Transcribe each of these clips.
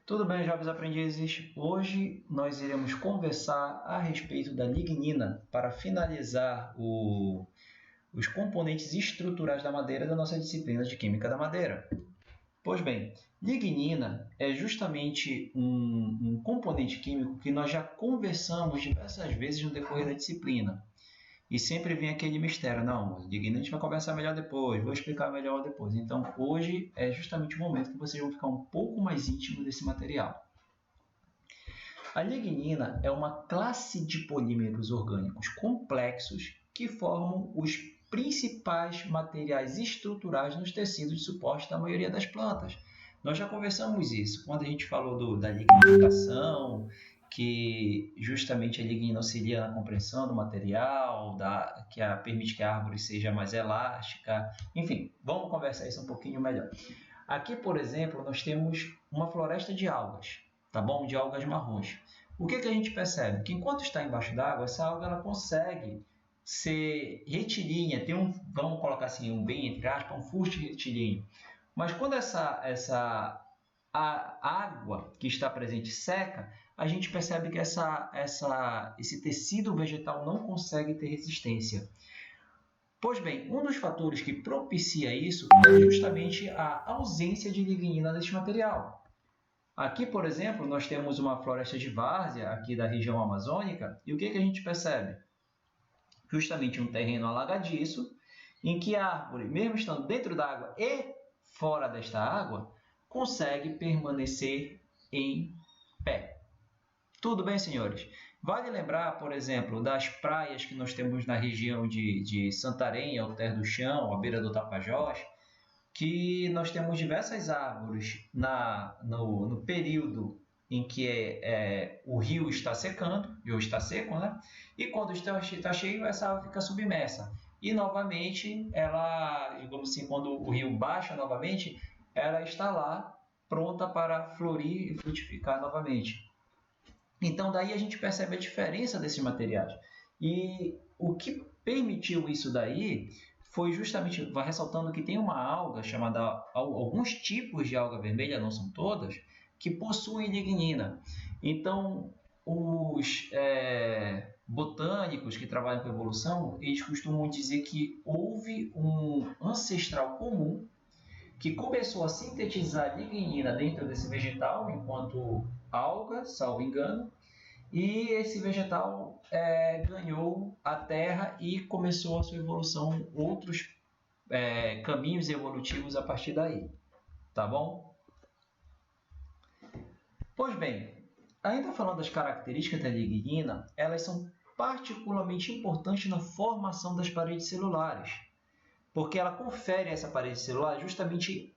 Tudo bem, jovens aprendizes? Hoje nós iremos conversar a respeito da lignina para finalizar os componentes estruturais da madeira da nossa disciplina de Química da Madeira. Pois bem, lignina é justamente um componente químico que nós já conversamos diversas vezes no decorrer da disciplina. E sempre vem aquele mistério, não, lignina a gente vai conversar melhor depois, vou explicar melhor depois. Então, hoje é justamente o momento que vocês vão ficar um pouco mais íntimos desse material. A lignina é uma classe de polímeros orgânicos complexos que formam os principais materiais estruturais nos tecidos de suporte da maioria das plantas. Nós já conversamos isso quando a gente falou da lignificação, que justamente a lignina auxilia na compressão do material, que permite que a árvore seja mais elástica. Enfim, vamos conversar isso um pouquinho melhor. Aqui, por exemplo, nós temos uma floresta de algas, tá bom? De algas marrons. O que a gente percebe? Que enquanto está embaixo d'água, essa alga ela consegue ser retilínea, vamos colocar assim, bem entre aspas, um fuste retilíneo. Mas quando a água que está presente seca, a gente percebe que esse tecido vegetal não consegue ter resistência. Pois bem, um dos fatores que propicia isso é justamente a ausência de lignina neste material. Aqui, por exemplo, nós temos uma floresta de várzea aqui da região amazônica, e o que a gente percebe? Justamente um terreno alagadiço, em que a árvore, mesmo estando dentro da água e fora desta água, consegue permanecer em pé. Tudo bem, senhores? Vale lembrar, por exemplo, das praias que nós temos na região de Santarém, Alter do Chão, à beira do Tapajós, que nós temos diversas árvores no período em que o rio está secando, ou está seco, né? E quando está cheio, essa árvore fica submersa. E, novamente, digamos assim, quando o rio baixa novamente, ela está lá pronta para florir e frutificar novamente. Então, daí a gente percebe a diferença desses materiais. E o que permitiu isso daí foi justamente, vai ressaltando que tem uma alga chamada, alguns tipos de alga vermelha, não são todas, que possuem lignina. Então, os botânicos que trabalham com evolução, eles costumam dizer que houve um ancestral comum que começou a sintetizar lignina dentro desse vegetal enquanto alga, salvo engano, e esse vegetal ganhou a terra e começou a sua evolução, outros caminhos evolutivos a partir daí, tá bom? Pois bem, ainda falando das características da lignina, elas são particularmente importantes na formação das paredes celulares, porque ela confere a essa parede celular justamente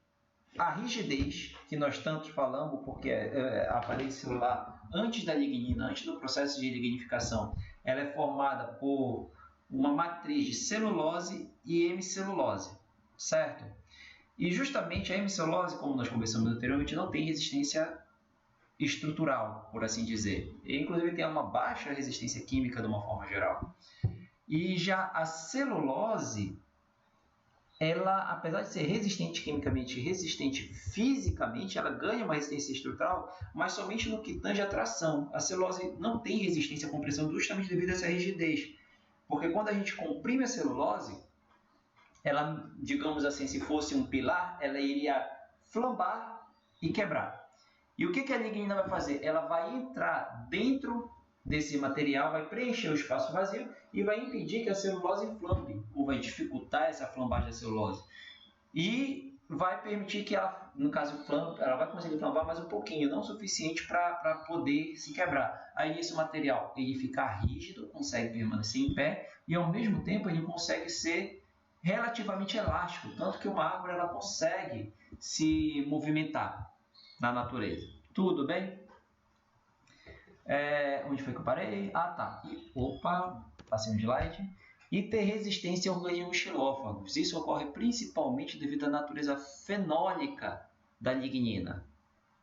a rigidez que nós tanto falamos, porque a parede celular, antes da lignina, antes do processo de lignificação, ela é formada por uma matriz de celulose e hemicelulose, certo? E justamente a hemicelulose, como nós conversamos anteriormente, não tem resistência estrutural, por assim dizer. E, inclusive, tem uma baixa resistência química de uma forma geral. E já a celulose, ela, apesar de ser resistente quimicamente e resistente fisicamente, ela ganha uma resistência estrutural, mas somente no que tange a tração. A celulose não tem resistência à compressão justamente devido a essa rigidez. Porque quando a gente comprime a celulose, ela, digamos assim, se fosse um pilar, ela iria flambar e quebrar. E o que a lignina vai fazer? Ela vai entrar dentro desse material, vai preencher o espaço vazio e vai impedir que a celulose flambe, ou vai dificultar essa flambagem da celulose. E vai permitir que ela, no caso, ela vai conseguir flambar mais um pouquinho, não o suficiente para poder se quebrar. Aí esse material ele fica rígido, consegue permanecer em pé e ao mesmo tempo ele consegue ser relativamente elástico, tanto que uma árvore ela consegue se movimentar na natureza. Tudo bem? Onde foi que eu parei? Ah, tá. Passei um slide. E ter resistência a organismos xilófagos. Isso ocorre principalmente devido à natureza fenólica da lignina.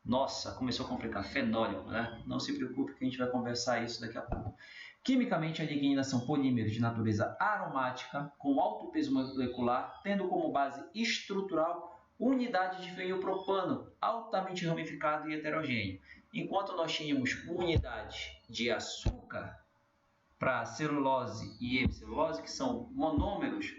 Nossa, começou a complicar. Fenólico, né? Não se preocupe que a gente vai conversar isso daqui a pouco. Quimicamente, a lignina são polímeros de natureza aromática, com alto peso molecular, tendo como base estrutural unidade de fenilpropano altamente ramificado e heterogêneo. Enquanto nós tínhamos unidades de açúcar para celulose e hemicelulose, que são monômeros,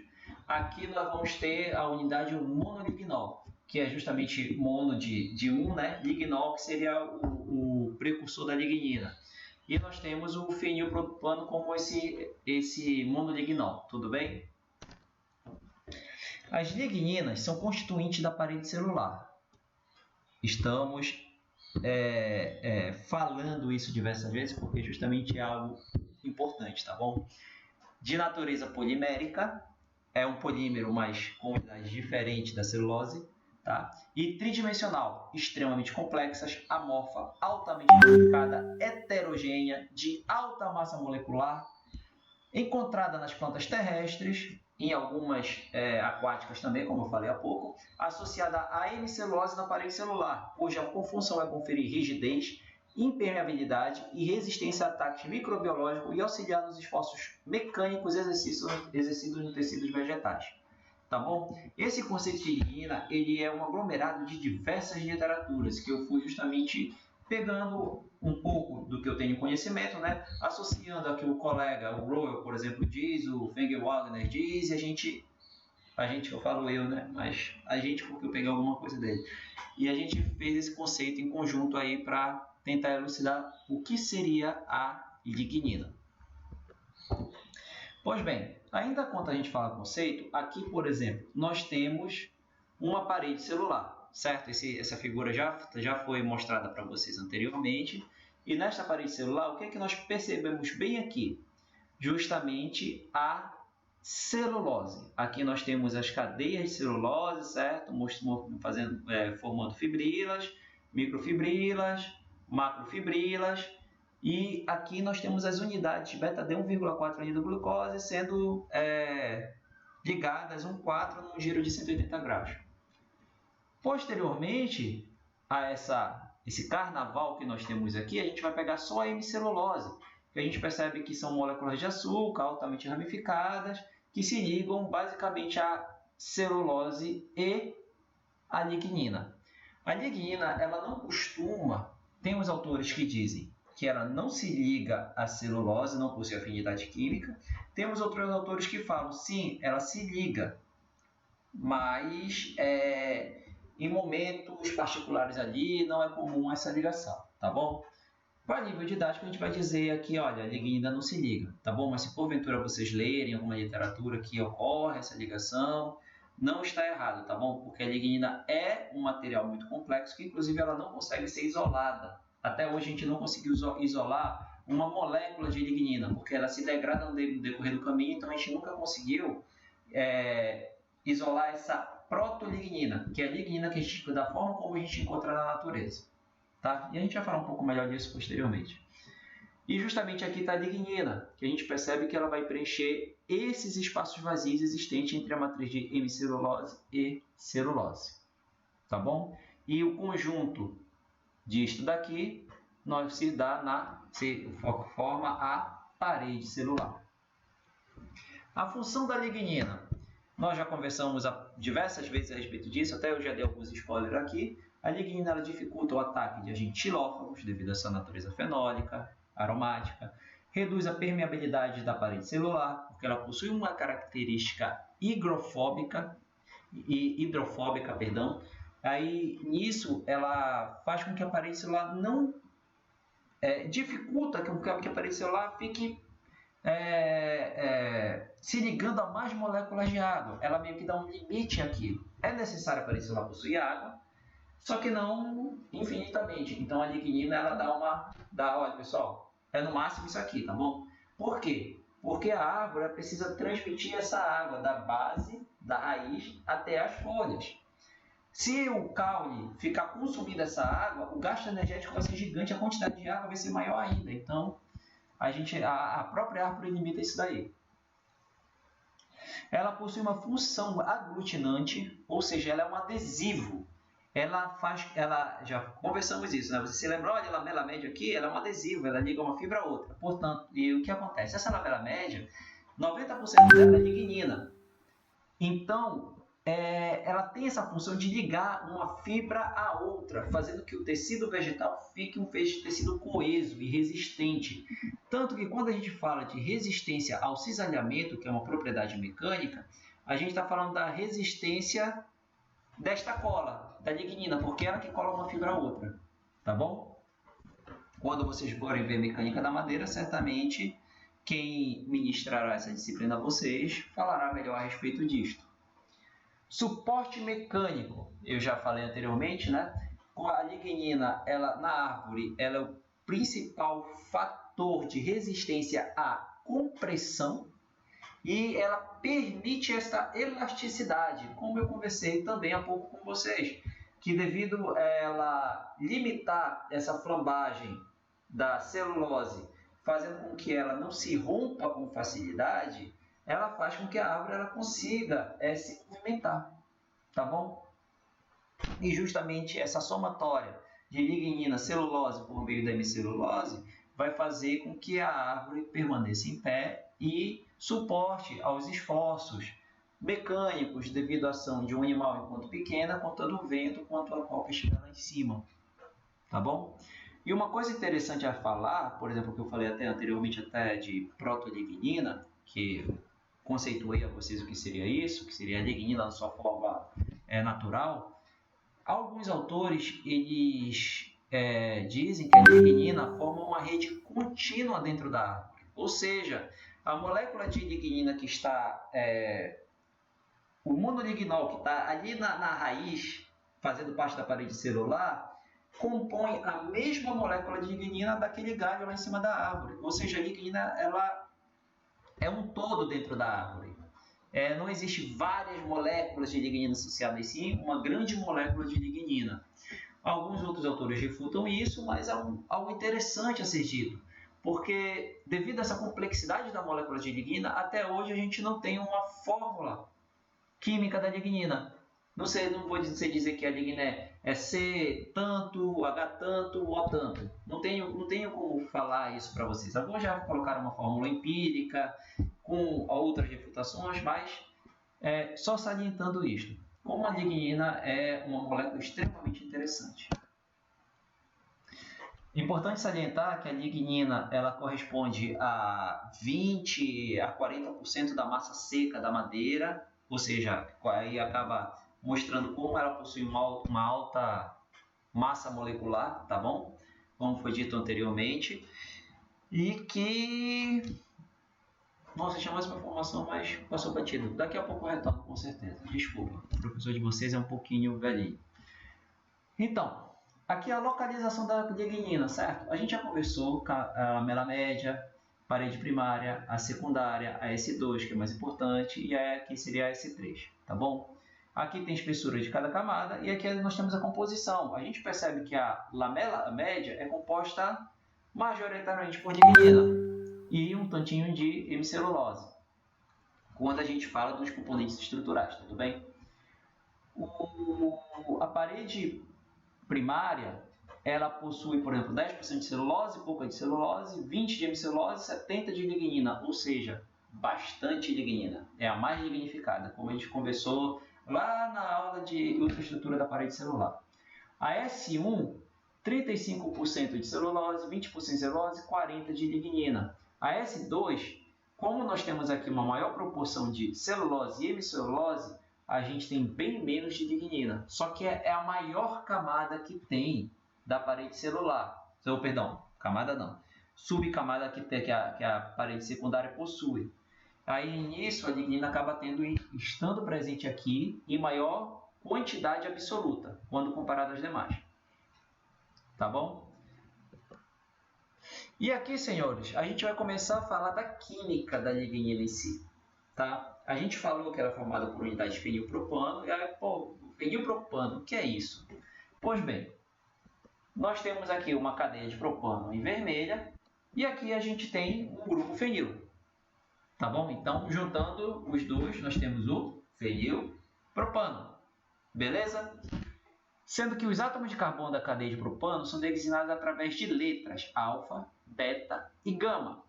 aqui nós vamos ter a unidade monolignol, que é justamente mono de um, né? Lignol, que seria o precursor da lignina. E nós temos o fenilpropano como esse monolignol, tudo bem? As ligninas são constituintes da parede celular. Estamos falando isso diversas vezes porque justamente é algo importante, tá bom? De natureza polimérica, é um polímero, mas com unidades diferentes da celulose, tá? E tridimensional, extremamente complexas, amorfa, altamente ramificada, heterogênea, de alta massa molecular, encontrada nas plantas terrestres, em algumas aquáticas também, como eu falei há pouco, associada à hemicelulose na parede celular, cuja função é conferir rigidez, impermeabilidade e resistência a ataques microbiológicos e auxiliar nos esforços mecânicos exercidos nos tecidos vegetais. Tá bom? Esse conceito de lignina, ele é um aglomerado de diversas literaturas que eu fui justamente pegando um pouco do que eu tenho conhecimento, né? Associando aqui o colega, o Royal, por exemplo, diz, o Fengel Wagner diz, e a gente, eu falo eu, né? Mas a gente, porque eu peguei alguma coisa dele. E a gente fez esse conceito em conjunto aí para tentar elucidar o que seria a lignina. Pois bem, ainda quando a gente fala conceito, aqui, por exemplo, nós temos uma parede celular, certo? Essa figura já foi mostrada para vocês anteriormente. E nesta parede celular, o que é que nós percebemos bem aqui? Justamente a celulose. Aqui nós temos as cadeias de celulose, certo? Formando fibrilas, microfibrilas, macrofibrilas. E aqui nós temos as unidades beta-D 1,4 anidroglucose sendo ligadas 1,4 num giro de 180 graus. Posteriormente a esse carnaval que nós temos aqui, a gente vai pegar só a hemicelulose, que a gente percebe que são moléculas de açúcar altamente ramificadas, que se ligam basicamente à celulose e à lignina. A lignina, ela não costuma, tem os autores que dizem que ela não se liga à celulose, não possui afinidade química. Temos outros autores que falam, sim, ela se liga, mas em momentos particulares ali não é comum essa ligação, tá bom? Para nível didático, a gente vai dizer aqui, olha, a lignina não se liga, tá bom? Mas se porventura vocês lerem alguma literatura que ocorre essa ligação, não está errado, tá bom? Porque a lignina é um material muito complexo que, inclusive, ela não consegue ser isolada. Até hoje a gente não conseguiu isolar uma molécula de lignina, porque ela se degrada no decorrer do caminho, então a gente nunca conseguiu isolar essa protolignina, que é a lignina que a gente, da forma como a gente encontra na natureza. Tá? E a gente vai falar um pouco melhor disso posteriormente. E justamente aqui está a lignina, que a gente percebe que ela vai preencher esses espaços vazios existentes entre a matriz de hemicelulose e celulose. Tá bom? E o conjunto disto daqui forma a parede celular. A função da lignina. Nós já conversamos diversas vezes a respeito disso, até eu já dei alguns spoilers aqui. A lignina ela dificulta o ataque de agentes xilófagos devido à sua natureza fenólica, aromática, reduz a permeabilidade da parede celular, porque ela possui uma característica hidrofóbica. Aí, nisso, ela faz com que a parede celular não dificulta que a parede celular fique se ligando a mais moléculas de água. Ela meio que dá um limite àquilo. É necessário a parede celular possuir água, só que não infinitamente. Então a lignina ela olha pessoal, é no máximo isso aqui, tá bom? Por quê? Porque a árvore precisa transmitir essa água da base, da raiz, até as folhas. Se o caule ficar consumindo essa água, o gasto energético vai ser gigante, a quantidade de água vai ser maior ainda. Então, a própria árvore limita isso daí. Ela possui uma função aglutinante, ou seja, ela é um adesivo. Já conversamos isso, né? Você se lembrou de lamela média aqui? Ela é um adesivo, ela liga uma fibra a outra. Portanto, e o que acontece? Essa lamela média, 90% dela é lignina. Então, ela tem essa função de ligar uma fibra à outra, fazendo que o tecido vegetal fique um tecido coeso e resistente. Tanto que quando a gente fala de resistência ao cisalhamento, que é uma propriedade mecânica, a gente está falando da resistência desta cola, da lignina, porque é ela que cola uma fibra à outra, tá bom? Quando vocês forem ver mecânica da madeira, certamente quem ministrará essa disciplina a vocês falará melhor a respeito disto. Suporte mecânico, eu já falei anteriormente, né? A lignina, na árvore, ela é o principal fator de resistência à compressão e ela permite essa elasticidade, como eu conversei também há pouco com vocês, que devido a ela limitar essa flambagem da celulose, fazendo com que ela não se rompa com facilidade, ela faz com que a árvore ela consiga se movimentar, tá bom? E justamente essa somatória de lignina, celulose por meio da hemicelulose vai fazer com que a árvore permaneça em pé e suporte aos esforços mecânicos devido à ação de um animal enquanto pequena, contando o vento quanto a qual estiver lá em cima, tá bom? E uma coisa interessante a falar, por exemplo, que eu falei até anteriormente até de protolignina, que conceituei a vocês o que seria isso, que seria a lignina na sua forma natural. Alguns autores eles dizem que a lignina forma uma rede contínua dentro da árvore, ou seja, a molécula de lignina que está, o monolignol que está ali na raiz, fazendo parte da parede celular, compõe a mesma molécula de lignina daquele galho lá em cima da árvore, ou seja, a lignina ela é um todo dentro da árvore. Não existe várias moléculas de lignina associadas, sim, uma grande molécula de lignina. Alguns outros autores refutam isso, mas é algo interessante a ser dito, porque devido a essa complexidade da molécula de lignina, até hoje a gente não tem uma fórmula química da lignina. Não vou dizer que a lignina é C tanto, H tanto, O tanto. Não tenho como falar isso para vocês. Alguns já colocaram uma fórmula empírica, com outras refutações, mas só salientando isto. Como a lignina é uma molécula extremamente interessante. Importante salientar que a lignina ela corresponde a 20 a 40% da massa seca da madeira, ou seja, aí acaba mostrando como ela possui uma alta massa molecular, tá bom? Como foi dito anteriormente. E que... Nossa, tinha mais uma informação, mas passou batido. Daqui a pouco eu retorno, com certeza. Desculpa, o professor de vocês é um pouquinho velhinho. Então, aqui é a localização da lignina, certo? A gente já conversou com a lamela média, parede primária, a secundária, a S2, que é mais importante, e aqui seria a S3, tá bom? Aqui tem espessura de cada camada, e aqui nós temos a composição. A gente percebe que a lamela média é composta majoritariamente por lignina e um tantinho de hemicelulose, quando a gente fala dos componentes estruturais, tudo bem? A parede primária, ela possui, por exemplo, 10% de celulose, pouca de celulose, 20% de hemicelulose, 70% de lignina, ou seja, bastante lignina. É a mais lignificada, como a gente conversou lá na aula de ultraestrutura da parede celular. A S1, 35% de celulose, 20% de celulose, 40% de lignina. A S2, como nós temos aqui uma maior proporção de celulose e hemicelulose, a gente tem bem menos de lignina. Só que é a maior camada que tem da parede celular. Camada não. Subcamada que a parede secundária possui. Aí nisso a lignina acaba estando presente aqui em maior quantidade absoluta, quando comparado às demais. Tá bom? E aqui, senhores, a gente vai começar a falar da química da lignina em si, tá? A gente falou que era formada por unidade de fenilpropano, e aí, fenilpropano, o que é isso? Pois bem, nós temos aqui uma cadeia de propano em vermelha, e aqui a gente tem um grupo fenil, tá bom? Então, juntando os dois, nós temos o fenilpropano, beleza? Sendo que os átomos de carbono da cadeia de propano são designados através de letras alfa, beta e gama,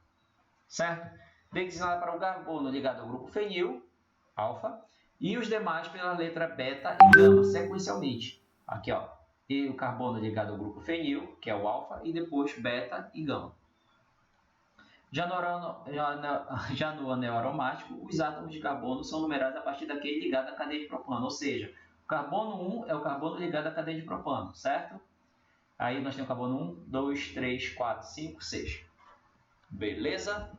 certo? Designado para o carbono ligado ao grupo fenil, alfa, E os demais pela letra beta e gama, sequencialmente. Aqui, ó, e o carbono ligado ao grupo fenil, que é o alfa, e depois beta e gama. Já no anel aromático, os átomos de carbono são numerados a partir daquele ligado à cadeia de propano, ou seja, o carbono 1 é o carbono ligado à cadeia de propano, certo? Aí nós temos o carbono 1, 2, 3, 4, 5, 6. Beleza?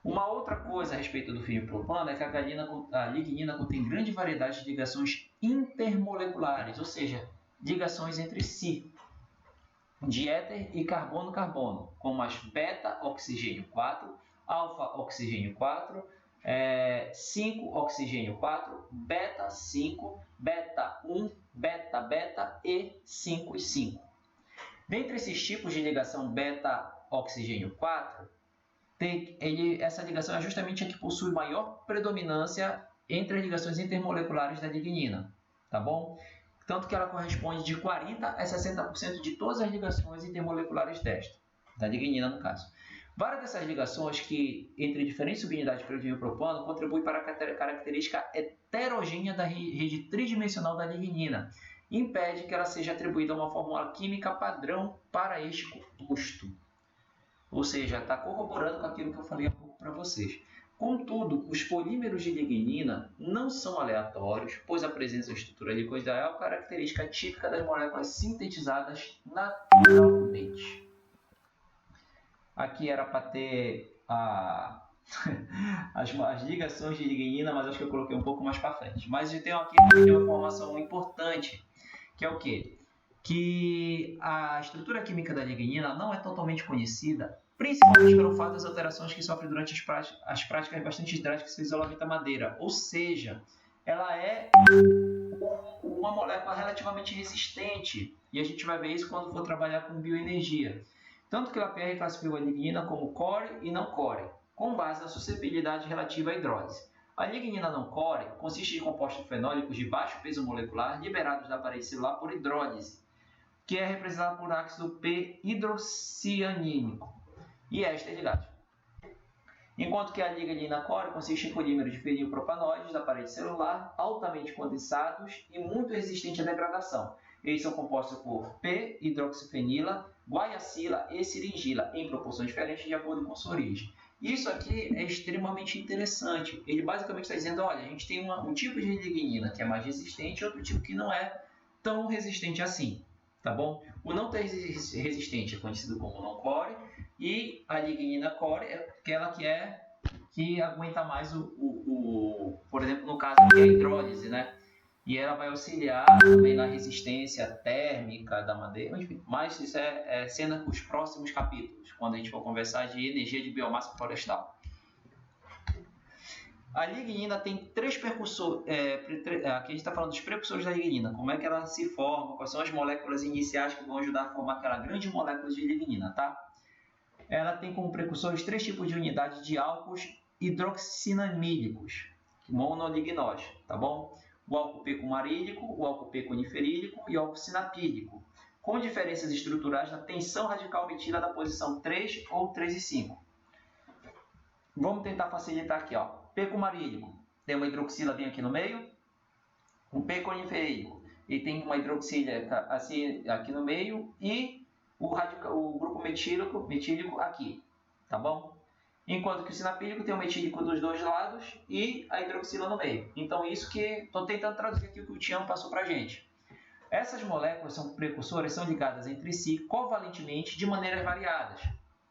Uma outra coisa a respeito do fenilpropano é que a lignina contém grande variedade de ligações intermoleculares, ou seja, ligações entre si, de éter e carbono-carbono, como as beta-oxigênio 4, alfa-oxigênio 4, 5-oxigênio 4, beta-5, beta-1, beta-beta e 5 e 5. Dentre esses tipos de ligação beta-oxigênio 4, essa ligação é justamente a que possui maior predominância entre as ligações intermoleculares da lignina, tá bom? Tanto que ela corresponde de 40% a 60% de todas as ligações intermoleculares desta, da lignina no caso. Várias dessas ligações que, entre diferentes subunidades de fenilpropano, contribuem para a característica heterogênea da rede tridimensional da lignina e impede que ela seja atribuída a uma fórmula química padrão para este composto. Ou seja, está corroborando com aquilo que eu falei há pouco para vocês. Contudo, os polímeros de lignina não são aleatórios, pois apresentam estrutura helicoidal, característica típica das moléculas sintetizadas naturalmente. Aqui era para ter as ligações de lignina, mas acho que eu coloquei um pouco mais para frente. Mas eu tenho aqui uma informação importante, que é o quê? Que a estrutura química da lignina não é totalmente conhecida, principalmente pelo fato das alterações que sofre durante as práticas bastante drásticas de isolamento da madeira. Ou seja, ela é uma molécula relativamente resistente, e a gente vai ver isso quando for trabalhar com bioenergia. Tanto que a PR classificou a lignina como core e não core, com base na suscetibilidade relativa à hidrólise. A lignina não core consiste de compostos fenólicos de baixo peso molecular liberados da parede celular por hidrólise, que é representada por ácido P-hidroxianínico e éster de gás. Enquanto que a lignina core consiste em polímeros de fenilpropanoides da parede celular, altamente condensados e muito resistentes à degradação. Eles são compostos por P-hidroxifenila, guaiacila e siringila, em proporções diferentes de acordo com sua origem. Isso aqui é extremamente interessante. Ele basicamente está dizendo, olha, a gente tem um tipo de lignina que é mais resistente e outro tipo que não é tão resistente assim. Tá bom? O não resistente é conhecido como não core, e a lignina core é aquela que aguenta mais por exemplo, no caso aqui, a hidrólise, né? E ela vai auxiliar também na resistência térmica da madeira, enfim, mas isso é cena para os próximos capítulos, quando a gente for conversar de energia de biomassa florestal. A lignina tem três precursores, aqui a gente está falando dos precursores da lignina, como é que ela se forma, quais são as moléculas iniciais que vão ajudar a formar aquela grande molécula de lignina, tá? Ela tem como precursores três tipos de unidade de álcools hidroxinamílicos, monolignós, tá bom? O álcool p-cumarílico, o álcool p-coniferílico e o álcool sinapílico, com diferenças estruturais na tensão radical metila da posição 3 ou 3 e 5. Vamos tentar facilitar aqui, ó. P-cumarílico tem uma hidroxila bem aqui no meio, um P-coniferílico e tem uma hidroxila assim aqui no meio e o grupo metílico aqui, tá bom? Enquanto que o sinapílico tem o metílico dos dois lados e a hidroxila no meio. Então isso que estou tentando traduzir aqui o que o Tião passou para a gente. Essas moléculas são precursoras, são ligadas entre si covalentemente de maneiras variadas,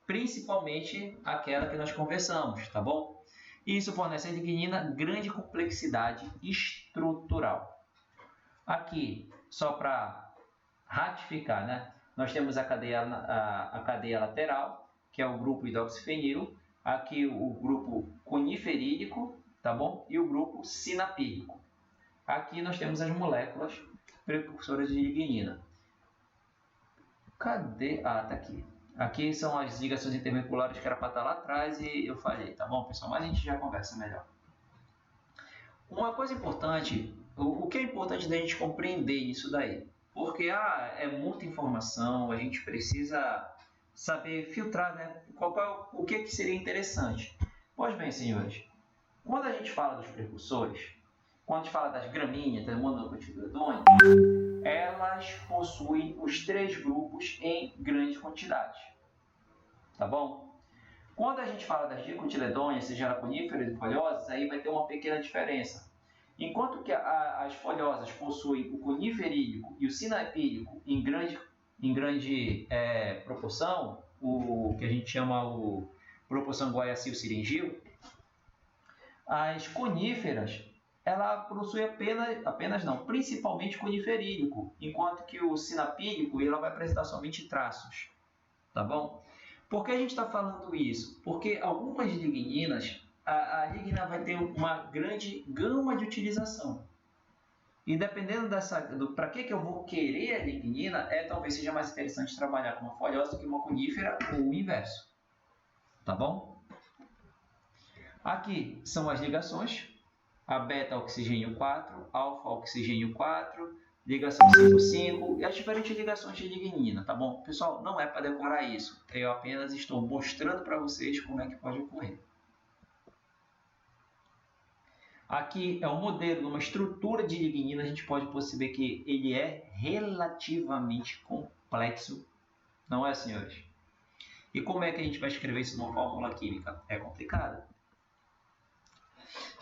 principalmente aquela que nós conversamos, tá bom? E isso fornece à lignina grande complexidade estrutural. Aqui, só para ratificar, né? Nós temos a cadeia lateral, que é o grupo hidroxifenil, aqui o grupo coniferílico, tá bom? E o grupo sinapílico. Aqui nós temos as moléculas precursoras de lignina. Cadê? Ah, tá aqui. Aqui são as ligações intermoleculares que era para estar lá atrás e eu falei, tá bom, pessoal? Mas a gente já conversa melhor. Uma coisa importante, o que é importante da gente compreender isso daí? Porque é muita informação, a gente precisa saber filtrar, né? O que seria interessante. Pois bem, senhores, quando a gente fala dos precursores, quando a gente fala das gramíneas, das monocotiledôneas, elas possuem os 3 grupos em grande quantidade. Tá bom? Quando a gente fala das dicotiledôneas, seja ela coníferas e folhosas, aí vai ter uma pequena diferença. Enquanto que as folhosas possuem o coniferílico e o sinapílico em grande proporção, o que a gente chama o proporção guaiacil-seringal, as coníferas ela possui principalmente coniferílico, enquanto que o sinapílico ela vai apresentar somente traços, tá bom? Por que a gente está falando isso? Porque algumas ligninas, a lignina vai ter uma grande gama de utilização. E dependendo para que eu vou querer a lignina, talvez seja mais interessante trabalhar com uma folhosa do que uma conífera ou o inverso. Tá bom? Aqui são as ligações. A beta-oxigênio 4, alfa-oxigênio 4, ligação 5,5 e as diferentes ligações de lignina, tá bom? Pessoal, não é para decorar isso. Eu apenas estou mostrando para vocês como é que pode ocorrer. Aqui é um modelo de uma estrutura de lignina. A gente pode perceber que ele é relativamente complexo. Não é, senhores? E como é que a gente vai escrever isso numa fórmula química? É complicado.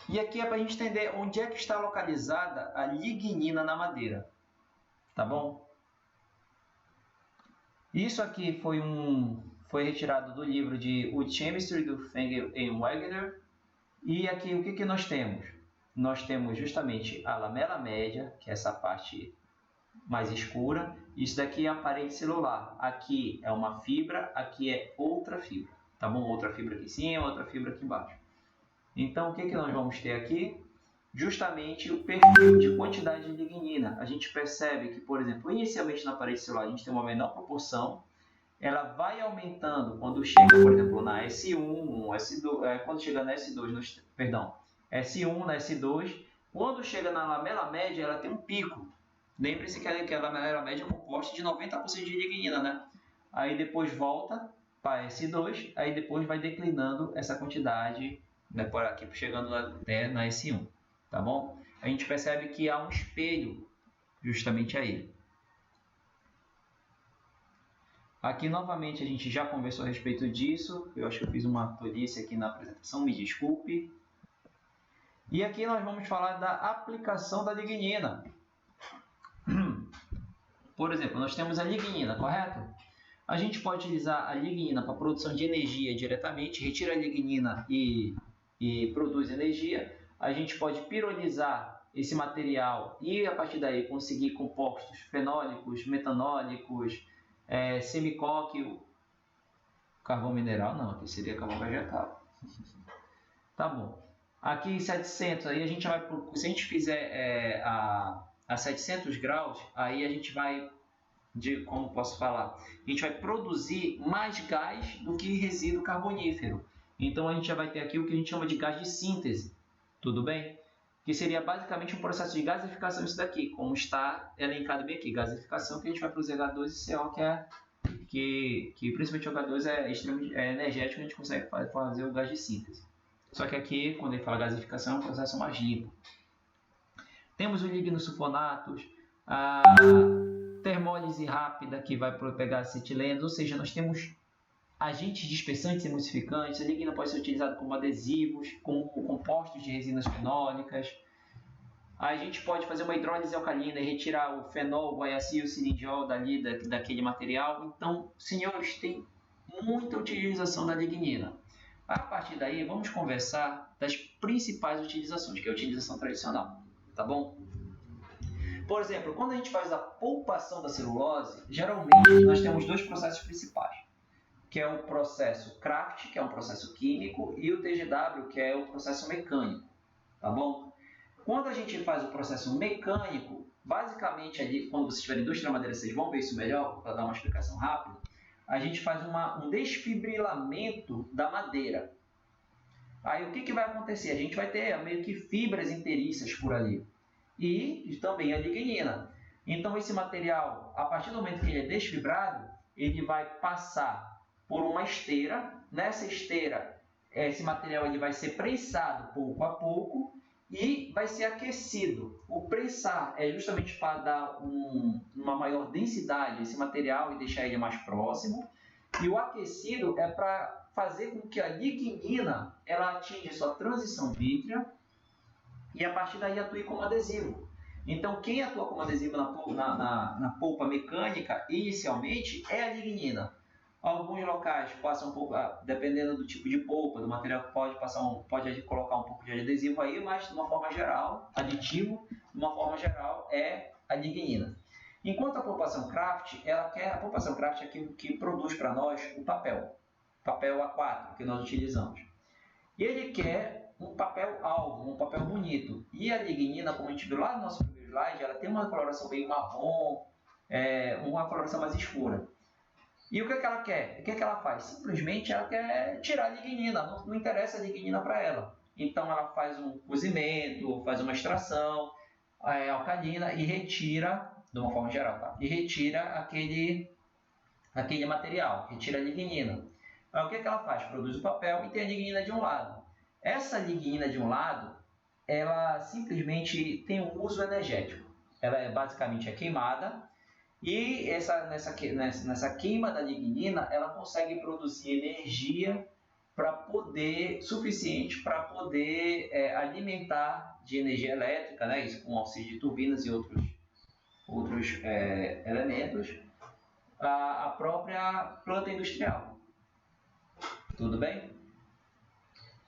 E aqui é para a gente entender onde é que está localizada a lignina na madeira. Tá bom? Isso aqui foi retirado do livro de Wood Chemistry, do Fengel e Wagner. E aqui o que nós temos? Nós temos justamente a lamela média, que é essa parte mais escura. Isso daqui é a parede celular. Aqui é uma fibra, aqui é outra fibra. Tá bom? Outra fibra aqui em cima, outra fibra aqui embaixo. Então, o que nós vamos ter aqui? Justamente o perfil de quantidade de lignina. A gente percebe que, por exemplo, inicialmente na parede celular a gente tem uma menor proporção. Ela vai aumentando quando chega, por exemplo, na S1, S2, quando chega na S2, S1, na S2. Quando chega na lamela média, ela tem um pico. Lembre-se que a lamela média é composta de 90% de lignina, né? Aí depois volta para S2, aí depois vai declinando essa quantidade, né, por aqui, chegando até na S1, tá bom? A gente percebe que há um espelho justamente aí. Aqui, novamente, a gente já conversou a respeito disso. Eu acho que eu fiz uma tolice aqui na apresentação, me desculpe. E aqui nós vamos falar da aplicação da lignina. Por exemplo, nós temos a lignina, correto? A gente pode utilizar a lignina para produção de energia diretamente, retira a lignina e produz energia. A gente pode pirolizar esse material e, a partir daí, conseguir compostos fenólicos, metanólicos, semicoque, carvão mineral não, aqui seria carvão vegetal. Tá bom. Aqui 700, aí a gente vai, se a gente fizer a 700 graus, aí a gente vai, como posso falar, a gente vai produzir mais gás do que resíduo carbonífero. Então a gente já vai ter aqui o que a gente chama de gás de síntese, tudo bem? Que seria basicamente um processo de gasificação isso daqui, como está elencado bem aqui, gasificação, que a gente vai produzir H2 e CO, que principalmente o H2 é extremamente energético, a gente consegue fazer o gás de síntese. Só que aqui, quando ele fala gasificação, é um processo mais limpo. Temos os lignosulfonatos, a termólise rápida, que vai pegar acetilenos, ou seja, nós temos agentes dispersantes e emulsificantes. A lignina pode ser utilizada como adesivos, como compostos de resinas fenólicas. A gente pode fazer uma hidrólise alcalina e retirar o fenol, o guaiacil, o silidiol daquele material. Então, senhores, tem muita utilização da lignina. A partir daí, vamos conversar das principais utilizações, que é a utilização tradicional, tá bom? Por exemplo, quando a gente faz a polpação da celulose, geralmente nós temos dois processos principais, que é o processo Kraft, que é um processo químico, e o TGW, que é o processo mecânico, tá bom? Quando a gente faz o processo mecânico, basicamente ali, quando vocês estiverem indústria da madeira, vocês vão ver isso melhor, para dar uma explicação rápida, a gente faz um desfibrilamento da madeira. Aí o que vai acontecer? A gente vai ter meio que fibras interíças por ali. E também a lignina. Então esse material, a partir do momento que ele é desfibrado, ele vai passar por uma esteira. Nessa esteira, esse material ele vai ser prensado pouco a pouco. e vai ser aquecido. O prensar é justamente para dar uma maior densidade a esse material e deixar ele mais próximo. E o aquecido é para fazer com que a lignina ela atinja sua transição vítrea e a partir daí atue como adesivo. Então, quem atua como adesivo na polpa mecânica inicialmente é a lignina. Alguns locais passam um pouco, dependendo do tipo de polpa, do material que pode colocar um pouco de adesivo aí, mas de uma forma geral, aditivo, de uma forma geral, é a lignina. Enquanto a polpação craft, a polpação craft é aquilo que produz para nós o papel A4 que nós utilizamos. E ele quer um papel alvo, um papel bonito. E a lignina, como a gente viu lá no nosso primeiro slide, ela tem uma coloração bem marrom, uma coloração mais escura. E o que ela quer? O que ela faz? Simplesmente ela quer tirar a lignina, não interessa a lignina para ela. Então ela faz um cozimento, faz uma extração alcalina e retira, de uma forma geral, tá? E retira aquele material, retira a lignina. Aí, o que ela faz? Produz o papel e tem a lignina de um lado. Essa lignina de um lado, ela simplesmente tem um uso energético. Ela é basicamente queimada. E nessa queima da lignina, ela consegue produzir energia suficiente para poder alimentar de energia elétrica, né? Isso com auxílio de turbinas e outros elementos, a própria planta industrial. Tudo bem?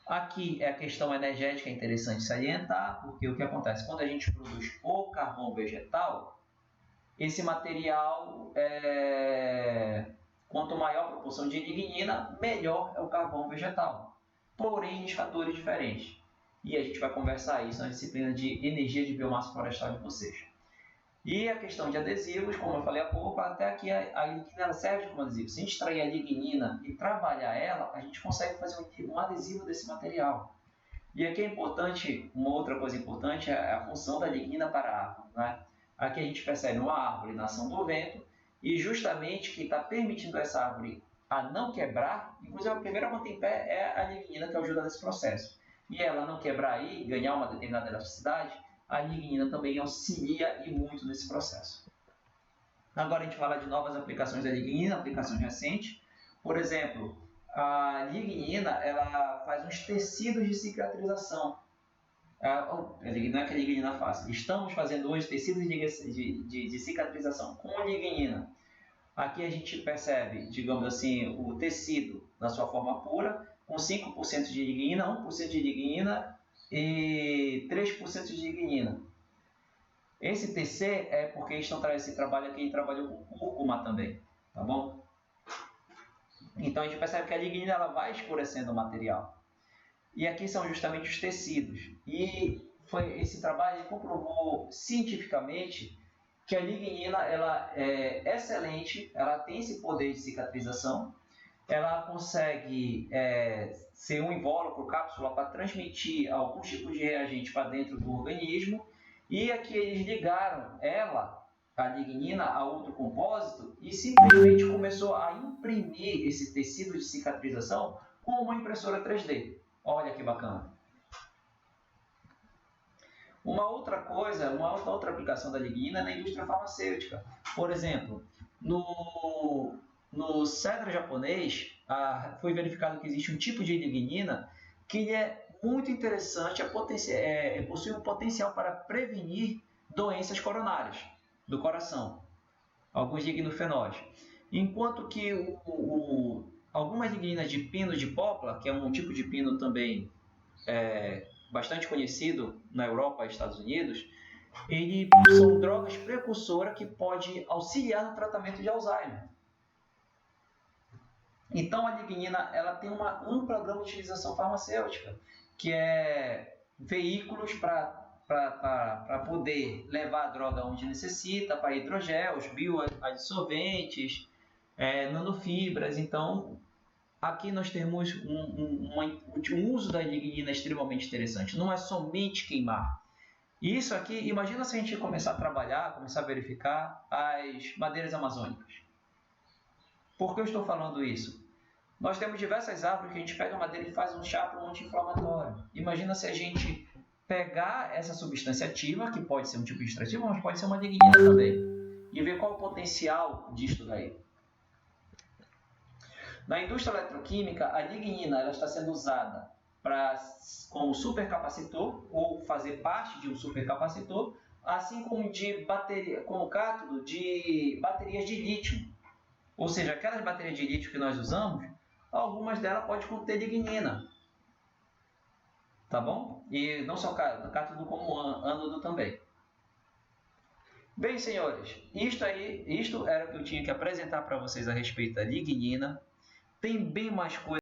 Aqui é a questão energética interessante salientar, porque o que acontece? Quando a gente produz o carvão vegetal, esse material, quanto maior a proporção de lignina, melhor é o carvão vegetal, porém em fatores diferentes. E a gente vai conversar isso na disciplina de energia de biomassa florestal de vocês. E a questão de adesivos, como eu falei há pouco, até aqui a lignina serve como adesivo. Se a gente extrair a lignina e trabalhar ela, a gente consegue fazer um adesivo desse material. E aqui é importante, uma outra coisa importante é a função da lignina para a árvore, né? Aqui a gente percebe uma árvore na ação do vento e justamente que está permitindo essa árvore a não quebrar, inclusive a primeira ponta em pé é a lignina que ajuda nesse processo. E ela não quebrar aí, ganhar uma determinada elasticidade, a lignina também auxilia e muito nesse processo. Agora a gente fala de novas aplicações da lignina, aplicações recentes. Por exemplo, a lignina ela faz uns tecidos de cicatrização. Não é que a lignina faz. Estamos fazendo hoje tecidos de cicatrização com lignina. Aqui a gente percebe, digamos assim, o tecido na sua forma pura, com 5% de lignina, 1% de lignina e 3% de lignina. Esse TC é porque esse trabalho aqui trabalhou com cúrcuma também, tá bom? Então a gente percebe que a lignina ela vai escurecendo o material. E aqui são justamente os tecidos. E esse trabalho comprovou cientificamente que a lignina ela é excelente, ela tem esse poder de cicatrização, ela consegue ser um invólucro, cápsula, para transmitir algum tipo de reagente para dentro do organismo. E aqui eles ligaram a lignina, a outro compósito e simplesmente começou a imprimir esse tecido de cicatrização com uma impressora 3D. Olha que bacana. Uma outra aplicação da lignina é na indústria farmacêutica. Por exemplo, no cedro japonês, foi verificado que existe um tipo de lignina que ele é muito interessante, possui um potencial para prevenir doenças coronárias do coração, alguns lignofenóis. Enquanto que algumas ligninas de pino de poplar, que é um tipo de pino também bastante conhecido na Europa e Estados Unidos, são drogas precursoras que podem auxiliar no tratamento de Alzheimer. Então a lignina ela tem uma ampla gama de utilização farmacêutica, que é veículos para poder levar a droga onde necessita, para hidrogéis, bioadsorventes, nanofibras. Então, aqui nós temos um uso da lignina extremamente interessante. Não é somente queimar. Isso aqui, imagina se a gente começar a trabalhar, começar a verificar as madeiras amazônicas. Por que eu estou falando isso? Nós temos diversas árvores que a gente pega a madeira e faz um chá para um anti-inflamatório. Imagina se a gente pegar essa substância ativa, que pode ser um tipo de extrativo, mas pode ser uma lignina também, e ver qual é o potencial disto daí. Na indústria eletroquímica, a lignina ela está sendo usada como supercapacitor ou fazer parte de um supercapacitor, assim como de bateria, como cátodo de baterias de lítio. Ou seja, aquelas baterias de lítio que nós usamos, algumas delas podem conter lignina. Tá bom? E não só cátodo como ânodo também. Bem, senhores, isto era o que eu tinha que apresentar para vocês a respeito da lignina. Tem bem mais coisas